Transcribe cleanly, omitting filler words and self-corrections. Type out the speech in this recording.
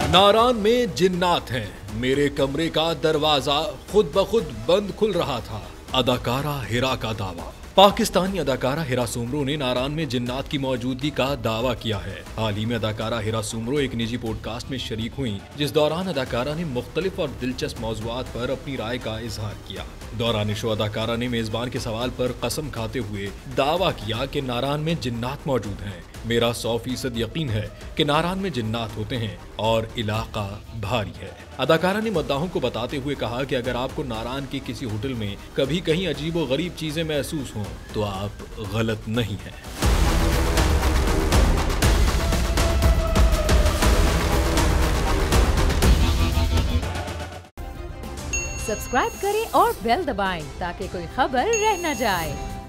नारान में जिन्नात हैं, मेरे कमरे का दरवाजा खुद ब खुद बंद खुल रहा था। अदाकारा हिरा का दावा। पाकिस्तानी अदाकारा हिरा सुमरो ने नारान में जिन्नात की मौजूदगी का दावा किया है। हाल ही में अदाकारा हिरा सुमरो एक निजी पॉडकास्ट में शरीक हुई, जिस दौरान अदाकारा ने मुख्तलिफ और दिलचस्प मौज़ूआत पर अपनी राय का इजहार किया। दौरान शो अदाकारा ने मेजबान के सवाल पर कसम खाते हुए दावा किया कि नारान में जिन्नात मौजूद हैं। मेरा 100% यकीन है कि नारान में जिन्नात होते हैं और इलाका भारी है। अदाकारा ने मुद्दाहों को बताते हुए कहा कि अगर आपको नारान के किसी होटल में कभी कहीं अजीब व गरीब चीजें महसूस हों तो आप गलत नहीं हैं। सब्सक्राइब करें और बेल दबाएं ताकि कोई खबर रह न जाए।